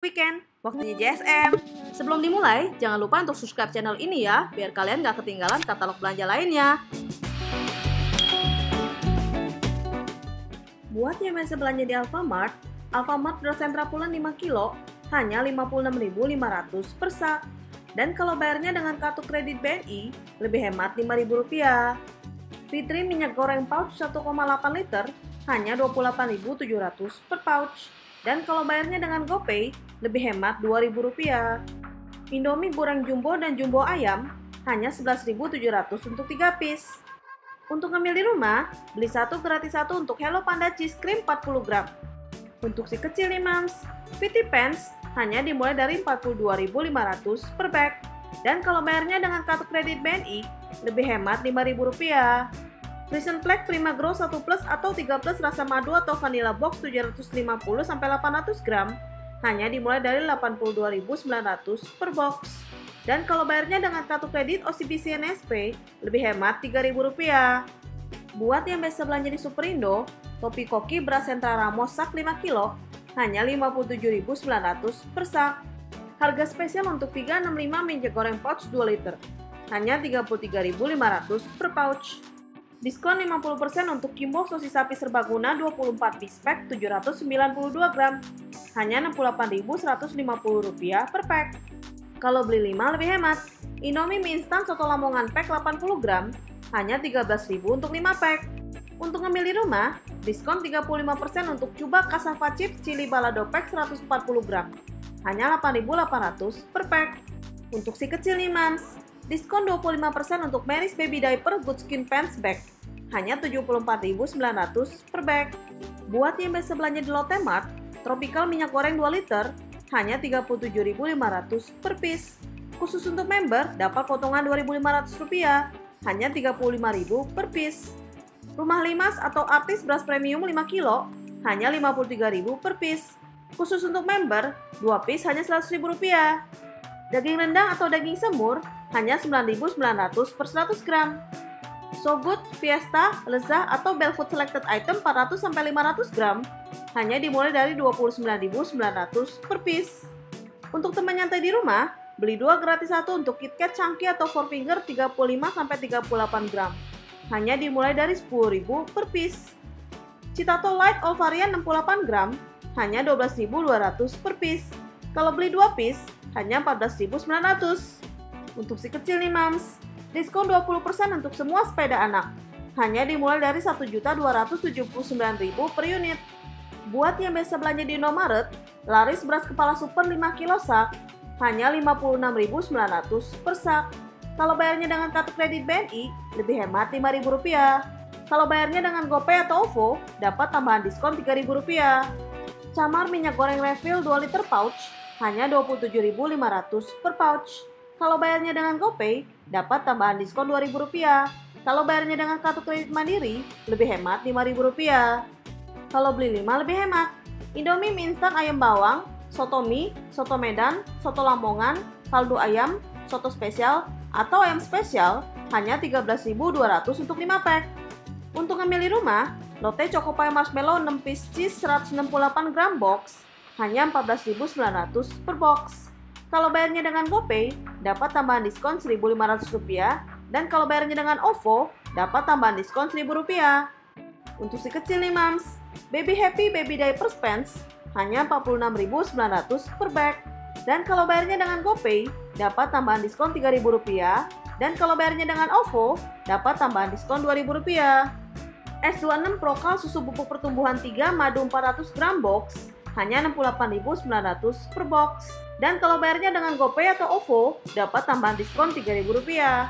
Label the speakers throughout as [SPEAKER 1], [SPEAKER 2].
[SPEAKER 1] Weekend, waktunya JSM. Sebelum dimulai, jangan lupa untuk subscribe channel ini ya, biar kalian gak ketinggalan katalog belanja lainnya. Buat yang biasa belanja di Alfamart beras sentra pulen 5 kilo hanya 56.500 per sak. Dan kalau bayarnya dengan kartu kredit BNI, lebih hemat Rp5.000. Fitri minyak goreng pouch 1,8 liter hanya Rp28.700 per pouch. Dan kalau bayarnya dengan GoPay, lebih hemat Rp2.000. Indomie goreng jumbo dan jumbo ayam hanya Rp11.700 untuk 3 piece. Untuk ngemil di rumah, beli satu gratis satu untuk Hello Panda Cheese Cream 40 gram. Untuk si kecil nih mams, Fitty Pants hanya dimulai dari Rp42.500 per bag. Dan kalau bayarnya dengan kartu kredit BNI, lebih hemat Rp5.000. Frisian Flake Prima Grow 1 plus atau 3 plus rasa madu atau vanilla box 750-800 gram hanya dimulai dari Rp82.900 per box. Dan kalau bayarnya dengan kartu kredit OCBC NSP, lebih hemat Rp3.000. Buat yang biasa belanja di Superindo, topi koki beras sentra Ramos sak 5 kilo hanya Rp57.900 per sak. Harga spesial untuk 365 minyak goreng pouch 2 liter hanya Rp33.500 per pouch. Diskon 50% untuk Kimbo sosis sapi serbaguna 24 piece pack 792 gram hanya Rp68.150 per pack. Kalau beli 5 lebih hemat. Indomie mie instan soto Lamongan pack 80 gram hanya Rp13.000 untuk 5 pack. Untuk ngemil di rumah, diskon 35% untuk Cuba cassava chips chili balado pack 140 gram hanya Rp8.800 per pack. Untuk si kecil nih mams, diskon 25% untuk Mary's Baby Diaper Good Skin Pants Bag hanya Rp74.900 per bag. Buat yang biasa belanja di Lotte Mart, Tropical minyak goreng 2 liter hanya Rp37.500 per piece. Khusus untuk member dapat potongan Rp2.500 hanya Rp35.000 per piece. Rumah Limas atau Artis beras premium 5 kilo hanya Rp53.000 per piece. Khusus untuk member, 2 piece hanya Rp100.000. Daging rendang atau daging semur hanya Rp9.900 per 100 gram. So Good, Fiesta, Lezat atau Belfood Selected Item 400-500 gram hanya dimulai dari Rp29.900 per piece. Untuk teman nyantai di rumah, beli 2 gratis 1 untuk KitKat Chunky atau Four Finger 35-38 gram hanya dimulai dari Rp10.000 per piece. Citato Light All Varian 68 gram hanya Rp12.200 per piece. Kalau beli 2 piece, hanya Rp14.900. Untuk si kecil nih mams, diskon 20% untuk semua sepeda anak hanya dimulai dari Rp1.279.000 per unit. Buat yang biasa belanja di Indomaret, laris beras kepala super 5 kilo sak hanya Rp56.900 per sak. Kalau bayarnya dengan kartu kredit BNI, lebih hemat Rp5.000. Kalau bayarnya dengan GoPay atau OVO, dapat tambahan diskon Rp3.000. Camar minyak goreng refill 2 liter pouch hanya Rp27.500 per pouch. Kalau bayarnya dengan GoPay, dapat tambahan diskon Rp2.000. Kalau bayarnya dengan kartu kredit Mandiri, lebih hemat Rp5.000. Kalau beli 5 lebih hemat. Indomie mie instan ayam bawang, soto mie, soto Medan, soto Lamongan, kaldu ayam, soto spesial, atau ayam spesial hanya Rp13.200 untuk 5 pack. Untuk ngemil di rumah, Lotte Choco Pie Marshmallow 6 piece cheese 168 gram box hanya Rp14.900 per box. Kalau bayarnya dengan GoPay, dapat tambahan diskon Rp1.500 dan kalau bayarnya dengan OVO, dapat tambahan diskon Rp1.000. Untuk si kecil nih mams, Baby Happy Baby Diapers Pants hanya Rp46.900 per bag. Dan kalau bayarnya dengan GoPay, dapat tambahan diskon Rp3.000 dan kalau bayarnya dengan OVO, dapat tambahan diskon Rp2.000. S26 Prokal susu bubuk pertumbuhan 3 madu 400 gram box hanya Rp68.900 per box. Dan kalau bayarnya dengan GoPay atau OVO, dapat tambahan diskon Rp3.000.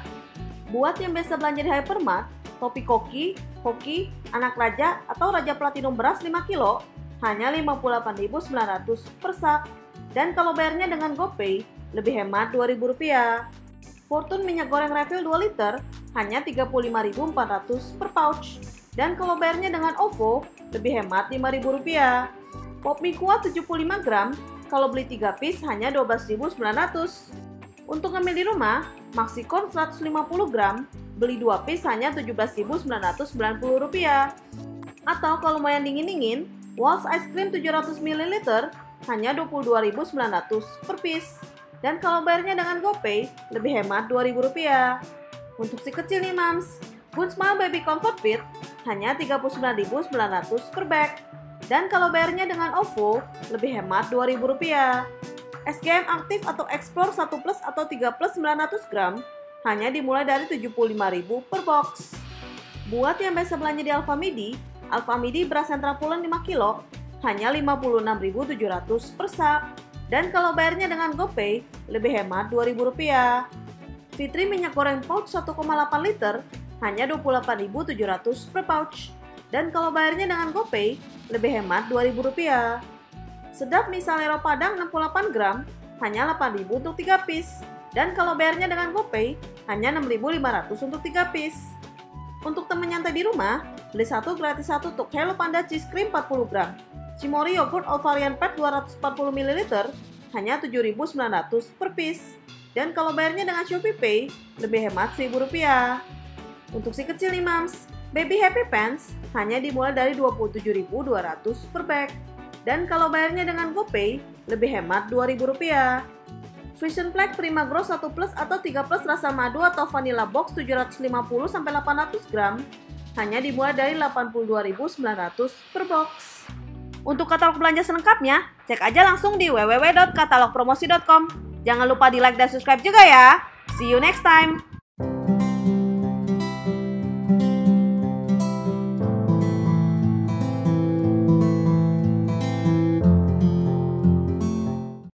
[SPEAKER 1] Buat yang biasa belanja di Hypermart, topi koki, hoki, anak raja atau raja platinum beras 5 kilo hanya Rp58.900 per sak. Dan kalau bayarnya dengan GoPay, lebih hemat Rp2.000. Fortune minyak goreng refill 2 liter hanya Rp35.400 per pouch. Dan kalau bayarnya dengan OVO, lebih hemat Rp5.000. Pop mie kuah 75 gram, kalau beli 3 piece hanya Rp12.900. Untuk ngemil di rumah, Maxicon 150 gram, beli 2 piece hanya Rp17.990. Atau kalau mau yang dingin-dingin, Walls Ice Cream 700 ml hanya Rp22.900 per piece. Dan kalau bayarnya dengan GoPay, lebih hemat Rp2.000. Untuk si kecil nih mams, Good Smile Baby Comfort Fit hanya Rp39.900 per bag. Dan kalau bayarnya dengan OVO, lebih hemat Rp2.000. SGM Active atau Explore 1 Plus atau 3 Plus 900 gram hanya dimulai dari Rp75.000 per box. Buat yang biasa belanja di Alfamidi beras Central Pulen 5 kg hanya Rp56.700 per sak. Dan kalau bayarnya dengan GoPay, lebih hemat Rp2.000. Fitri minyak goreng pouch 1,8 liter hanya Rp28.700 per pouch. Dan kalau bayarnya dengan GoPay, lebih hemat Rp2.000. Sedap mie Salero Padang 68 gram hanya Rp8.000 untuk 3 piece. Dan kalau bayarnya dengan GoPay, hanya Rp6.500 untuk 3 piece. Untuk teman nyantai di rumah, beli 1 gratis 1 untuk Hello Panda Cheese Cream 40 gram. Cimory Yogurt All Varian Pack 240 ml hanya Rp7.900 per piece. Dan kalau bayarnya dengan Shopee Pay, lebih hemat Rp1.000. Untuk si kecil nih mams, Baby Happy Pants hanya dimulai dari Rp27.200 per bag. Dan kalau bayarnya dengan GoPay, lebih hemat Rp2.000. Fusion Flag Prima Grow 1 Plus atau 3 Plus rasa madu atau vanilla box 750-800 gram hanya dimulai dari Rp82.900 per box. Untuk katalog belanja selengkapnya, cek aja langsung di www.katalogpromosi.com. Jangan lupa di like dan subscribe juga ya. See you next time!